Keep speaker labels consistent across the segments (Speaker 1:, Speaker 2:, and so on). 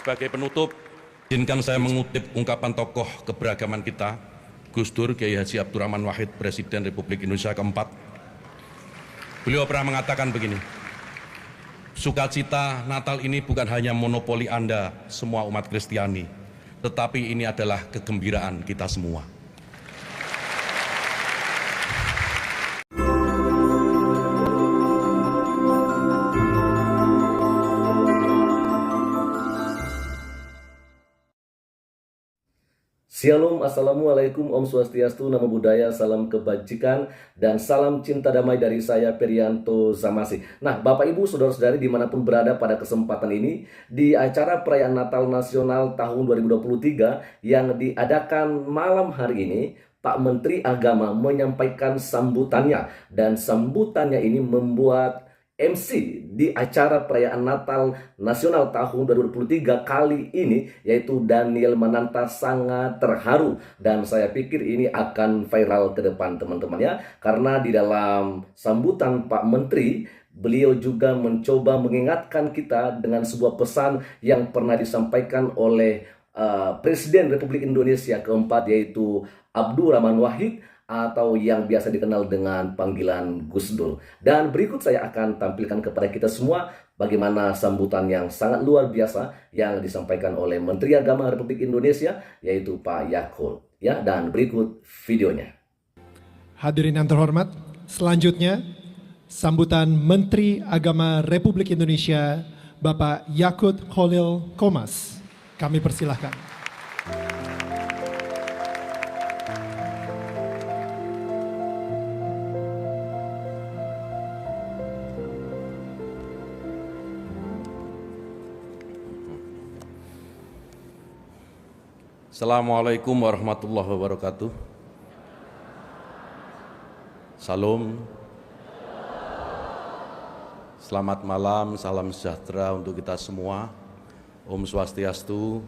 Speaker 1: Sebagai penutup, izinkan saya mengutip ungkapan tokoh keberagaman kita, Gus Dur Kiai Haji Abdurrahman Wahid, Presiden Republik Indonesia keempat. Beliau pernah mengatakan begini, sukacita Natal ini bukan hanya monopoli Anda semua umat Kristiani, tetapi ini adalah kegembiraan kita semua.
Speaker 2: Shalom, Assalamualaikum, Om Swastiastu, Namo Buddhaya, salam kebajikan, dan salam cinta damai dari saya, Perianto Zamasi. Nah, Bapak Ibu, Saudara-saudari dimanapun berada pada kesempatan ini, di acara perayaan Natal Nasional tahun 2023 yang diadakan malam hari ini, Pak Menteri Agama menyampaikan sambutannya, dan sambutannya ini membuat MC di acara perayaan Natal Nasional tahun 2023 kali ini, yaitu Daniel Mananta, sangat terharu. Dan saya pikir ini akan viral ke depan, teman-teman ya. Karena di dalam sambutan Pak Menteri, beliau juga mencoba mengingatkan kita dengan sebuah pesan yang pernah disampaikan oleh Presiden Republik Indonesia keempat, yaitu Abdurrahman Wahid, atau yang biasa dikenal dengan panggilan Gus Dur. Dan berikut saya akan tampilkan kepada kita semua bagaimana sambutan yang sangat luar biasa yang disampaikan oleh Menteri Agama Republik Indonesia, yaitu Pak Yakut. Ya, dan berikut videonya.
Speaker 3: Hadirin yang terhormat, selanjutnya sambutan Menteri Agama Republik Indonesia Bapak Yakut Khalil Qomas. Kami persilahkan.
Speaker 1: Assalamualaikum warahmatullahi wabarakatuh. Salam. Selamat malam, salam sejahtera untuk kita semua. Om Swastiastu,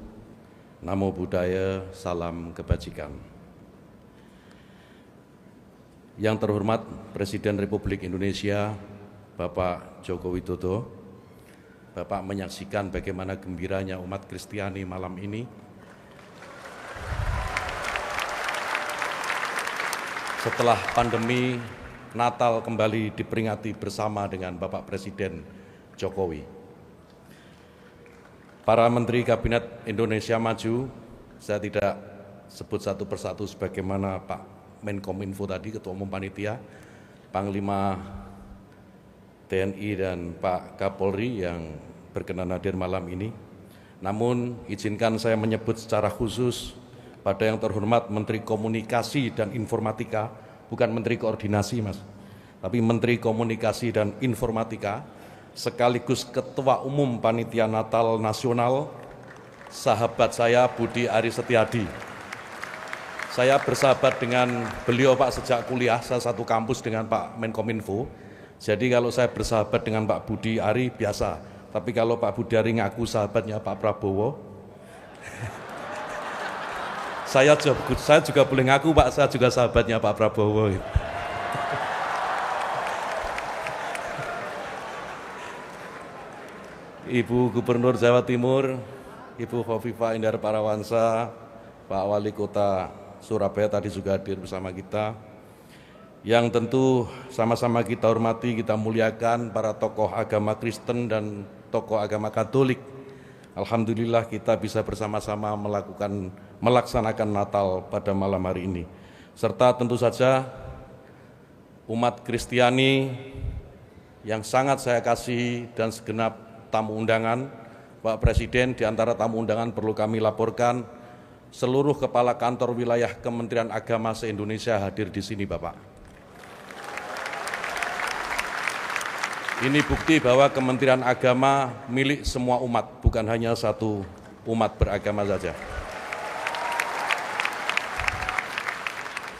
Speaker 1: Namo Buddhaya, salam kebajikan. Yang terhormat Presiden Republik Indonesia, Bapak Joko Widodo, Bapak menyaksikan bagaimana gembiranya umat Kristiani malam ini. Setelah pandemi, Natal kembali diperingati bersama dengan Bapak Presiden Jokowi. Para Menteri Kabinet Indonesia Maju, saya tidak sebut satu persatu sebagaimana Pak Menkominfo tadi, Ketua Umum Panitia, Panglima TNI dan Pak Kapolri yang berkenan hadir malam ini. Namun izinkan saya menyebut secara khusus pada yang terhormat Menteri Komunikasi dan Informatika, bukan Menteri Koordinasi Mas, tapi Menteri Komunikasi dan Informatika, sekaligus Ketua Umum Panitia Natal Nasional, sahabat saya Budi Ari Setiadi. Saya bersahabat dengan beliau Pak sejak kuliah, saya satu kampus dengan Pak Menkominfo. Jadi kalau saya bersahabat dengan Pak Budi Ari biasa, tapi kalau Pak Budi Ari ngaku sahabatnya Pak Prabowo, saya juga boleh ngaku Pak, saya juga sahabatnya Pak Prabowo. Ibu Gubernur Jawa Timur, Ibu Khofifah Indar Parawansa, Pak Wali Kota Surabaya tadi juga hadir bersama kita. Yang tentu sama-sama kita hormati, kita muliakan para tokoh agama Kristen dan tokoh agama Katolik. Alhamdulillah kita bisa bersama-sama melaksanakan Natal pada malam hari ini. Serta tentu saja umat Kristiani yang sangat saya kasihi dan segenap tamu undangan. Pak Presiden, di antara tamu undangan perlu kami laporkan, seluruh kepala kantor wilayah Kementerian Agama se-Indonesia hadir di sini Bapak. Ini bukti bahwa Kementerian Agama milik semua umat, bukan hanya satu umat beragama saja.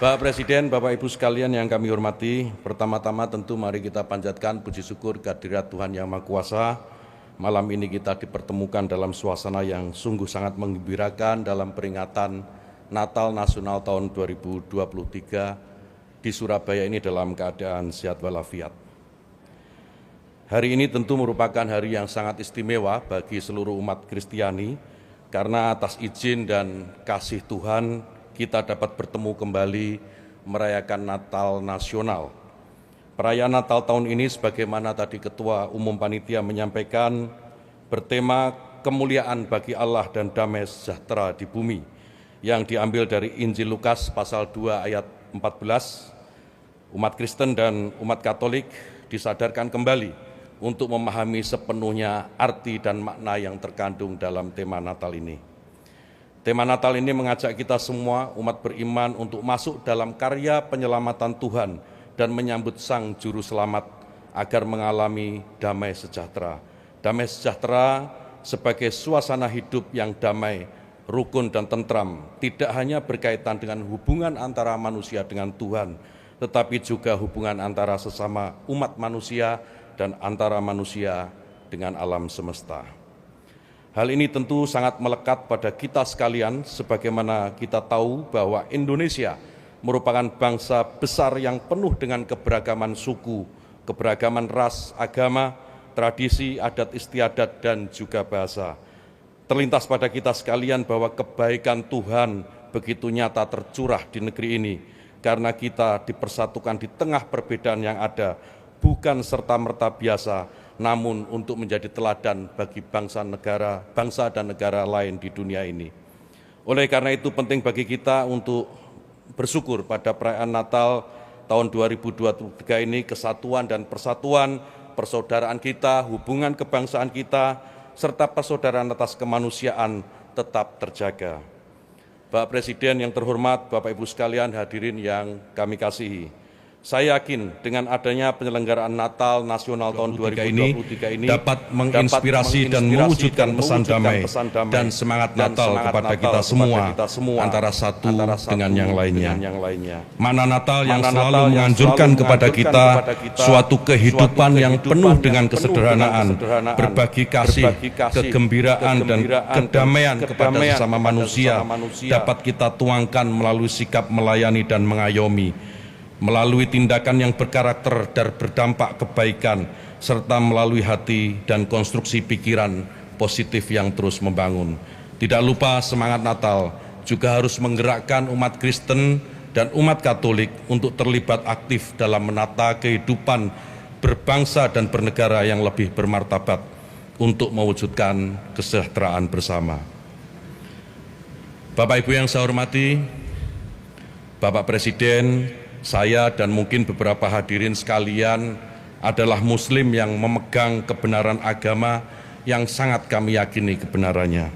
Speaker 1: Bapak Presiden, Bapak Ibu sekalian yang kami hormati, pertama-tama tentu mari kita panjatkan puji syukur kehadirat Tuhan Yang Maha Kuasa. Malam ini kita dipertemukan dalam suasana yang sungguh sangat menggembirakan dalam peringatan Natal Nasional tahun 2023 di Surabaya ini dalam keadaan sehat walafiat. Hari ini tentu merupakan hari yang sangat istimewa bagi seluruh umat Kristiani, karena atas izin dan kasih Tuhan kita dapat bertemu kembali merayakan Natal nasional. Perayaan Natal tahun ini sebagaimana tadi Ketua Umum Panitia menyampaikan, bertema kemuliaan bagi Allah dan damai sejahtera di bumi, yang diambil dari Injil Lukas pasal 2 ayat 14. Umat Kristen dan umat Katolik disadarkan kembali untuk memahami sepenuhnya arti dan makna yang terkandung dalam tema Natal ini. Tema Natal ini mengajak kita semua umat beriman untuk masuk dalam karya penyelamatan Tuhan dan menyambut Sang Juru Selamat agar mengalami damai sejahtera. Damai sejahtera sebagai suasana hidup yang damai, rukun dan tentram, tidak hanya berkaitan dengan hubungan antara manusia dengan Tuhan, tetapi juga hubungan antara sesama umat manusia dan antara manusia dengan alam semesta. Hal ini tentu sangat melekat pada kita sekalian, sebagaimana kita tahu bahwa Indonesia merupakan bangsa besar yang penuh dengan keberagaman suku, keberagaman ras, agama, tradisi, adat istiadat, dan juga bahasa. Terlintas pada kita sekalian bahwa kebaikan Tuhan begitu nyata tercurah di negeri ini, karena kita dipersatukan di tengah perbedaan yang ada, bukan serta-merta biasa, namun untuk menjadi teladan bagi bangsa dan negara lain di dunia ini. Oleh karena itu penting bagi kita untuk bersyukur pada perayaan Natal tahun 2023 ini, kesatuan dan persatuan, persaudaraan kita, hubungan kebangsaan kita, serta persaudaraan atas kemanusiaan tetap terjaga. Bapak Presiden yang terhormat, Bapak Ibu sekalian, hadirin yang kami kasihi, saya yakin dengan adanya penyelenggaraan Natal Nasional tahun 2023 ini dapat menginspirasi dan mewujudkan pesan damai dan semangat Natal kepada kita semua antara satu dengan yang lainnya. Mana Natal yang selalu menganjurkan kepada kita suatu kehidupan yang penuh dengan kesederhanaan, berbagi kasih, kegembiraan dan kedamaian kepada sesama manusia dapat kita tuangkan melalui sikap melayani dan mengayomi, melalui tindakan yang berkarakter dan berdampak kebaikan, serta melalui hati dan konstruksi pikiran positif yang terus membangun. Tidak lupa semangat Natal juga harus menggerakkan umat Kristen dan umat Katolik untuk terlibat aktif dalam menata kehidupan berbangsa dan bernegara yang lebih bermartabat untuk mewujudkan kesejahteraan bersama. Bapak Ibu yang saya hormati, Bapak Presiden, saya dan mungkin beberapa hadirin sekalian adalah Muslim yang memegang kebenaran agama yang sangat kami yakini kebenarannya.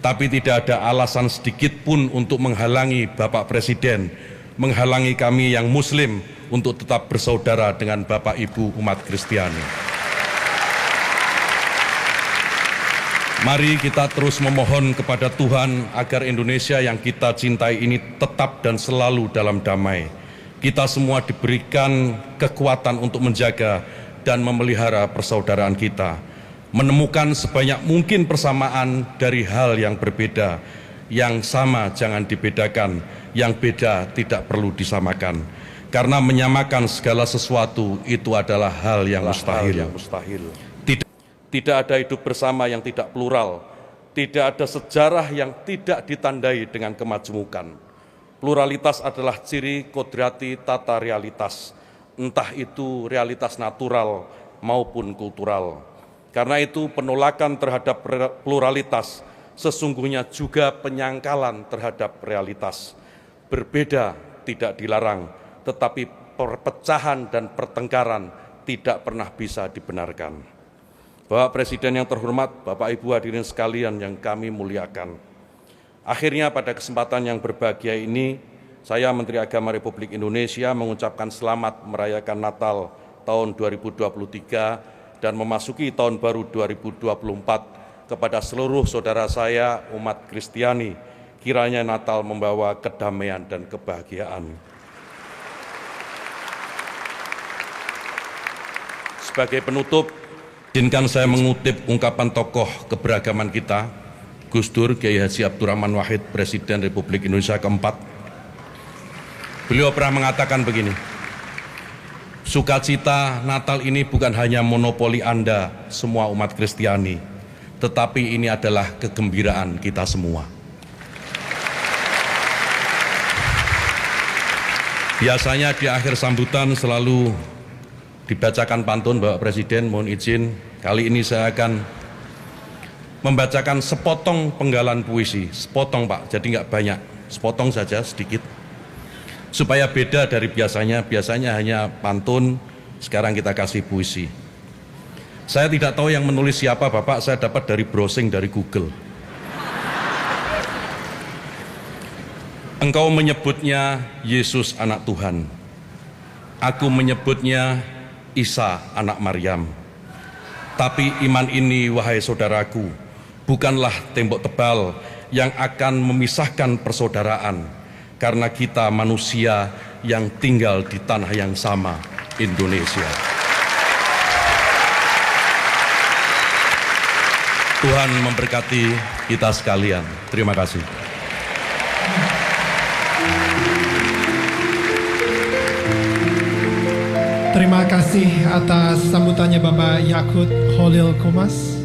Speaker 1: Tapi tidak ada alasan sedikit pun untuk menghalangi Bapak Presiden, menghalangi kami yang Muslim untuk tetap bersaudara dengan Bapak Ibu umat Kristiani. Mari kita terus memohon kepada Tuhan agar Indonesia yang kita cintai ini tetap dan selalu dalam damai. Kita semua diberikan kekuatan untuk menjaga dan memelihara persaudaraan kita, menemukan sebanyak mungkin persamaan dari hal yang berbeda, yang sama jangan dibedakan, yang beda tidak perlu disamakan, karena menyamakan segala sesuatu itu adalah hal yang mustahil. Tidak ada hidup bersama yang tidak plural, tidak ada sejarah yang tidak ditandai dengan kemajemukan. Pluralitas adalah ciri kodrati tata realitas, entah itu realitas natural maupun kultural. Karena itu penolakan terhadap pluralitas sesungguhnya juga penyangkalan terhadap realitas. Berbeda tidak dilarang, tetapi perpecahan dan pertengkaran tidak pernah bisa dibenarkan. Bapak Presiden yang terhormat, Bapak Ibu hadirin sekalian yang kami muliakan, akhirnya pada kesempatan yang berbahagia ini, saya Menteri Agama Republik Indonesia mengucapkan selamat merayakan Natal tahun 2023 dan memasuki tahun baru 2024 kepada seluruh saudara saya umat Kristiani. Kiranya Natal membawa kedamaian dan kebahagiaan. Sebagai penutup, izinkan saya mengutip ungkapan tokoh keberagaman kita, Gus Dur Kiai Haji Abdurrahman Wahid, Presiden Republik Indonesia keempat. Beliau pernah mengatakan begini, Sukacita Natal ini bukan hanya monopoli Anda, semua umat Kristiani, tetapi ini adalah kegembiraan kita semua. Biasanya di akhir sambutan selalu dibacakan pantun Bapak Presiden, mohon izin, kali ini saya akan membacakan sepotong penggalan puisi, sepotong Pak, jadi nggak banyak, sepotong saja sedikit, supaya beda dari biasanya hanya pantun, sekarang kita kasih puisi. Saya tidak tahu yang menulis siapa Bapak, saya dapat dari browsing dari Google. Engkau menyebutnya Yesus anak Tuhan, aku menyebutnya Isa anak Maryam. Tapi iman ini, wahai saudaraku, bukanlah tembok tebal yang akan memisahkan persaudaraan, karena kita manusia yang tinggal di tanah yang sama, Indonesia. Tuhan memberkati kita sekalian. Terima kasih.
Speaker 3: Terima kasih atas sambutannya Bapak Yakut Kholil Komas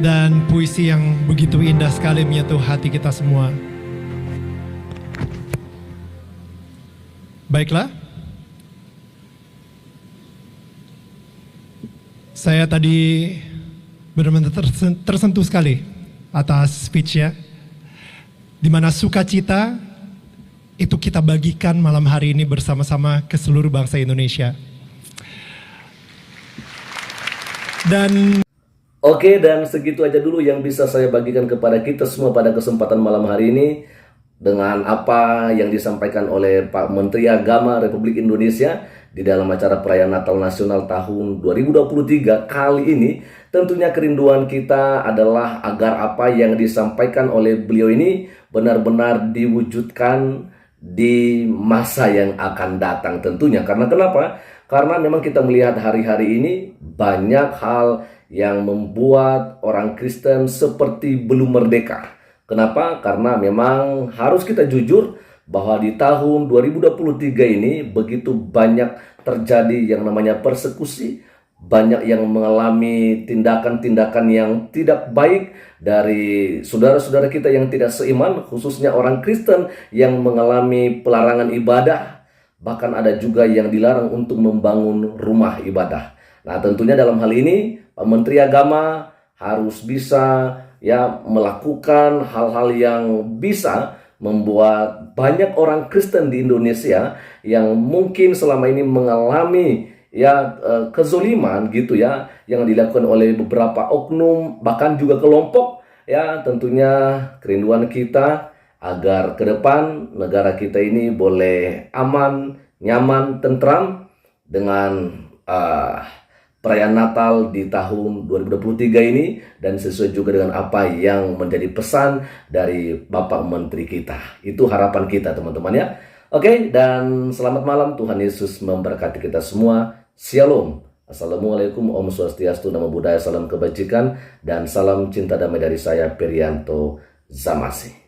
Speaker 3: dan puisi yang begitu indah sekali menyentuh hati kita semua. Baiklah, saya tadi benar-benar tersentuh sekali atas speech-nya, di mana sukacita itu kita bagikan malam hari ini bersama-sama ke seluruh bangsa Indonesia. Dan
Speaker 2: Oke, dan segitu aja dulu yang bisa saya bagikan kepada kita semua pada kesempatan malam hari ini, dengan apa yang disampaikan oleh Pak Menteri Agama Republik Indonesia di dalam acara perayaan Natal Nasional tahun 2023 kali ini. Tentunya kerinduan kita adalah agar apa yang disampaikan oleh beliau ini benar-benar diwujudkan di masa yang akan datang tentunya. Karena kenapa? Karena memang kita melihat hari-hari ini banyak hal yang membuat orang Kristen seperti belum merdeka. Kenapa? Karena memang harus kita jujur bahwa di tahun 2023 ini begitu banyak terjadi yang namanya persekusi, banyak yang mengalami tindakan-tindakan yang tidak baik dari saudara-saudara kita yang tidak seiman, khususnya orang Kristen yang mengalami pelarangan ibadah, bahkan ada juga yang dilarang untuk membangun rumah ibadah. Nah, tentunya dalam hal ini Pak Menteri Agama harus bisa melakukan hal-hal yang bisa membuat banyak orang Kristen di Indonesia yang mungkin selama ini mengalami kezoliman gitu yang dilakukan oleh beberapa oknum bahkan juga kelompok. Tentunya kerinduan kita agar ke depan negara kita ini boleh aman, nyaman, tentram dengan perayaan Natal di tahun 2023 ini, dan sesuai juga dengan apa yang menjadi pesan dari Bapak Menteri kita. Itu harapan kita teman-teman ya. Oke, dan selamat malam, Tuhan Yesus memberkati kita semua. Shalom. Assalamualaikum, Om Swastiastu, Namo Buddhaya, salam kebajikan, dan salam cinta damai dari saya, Perianto Zamasi.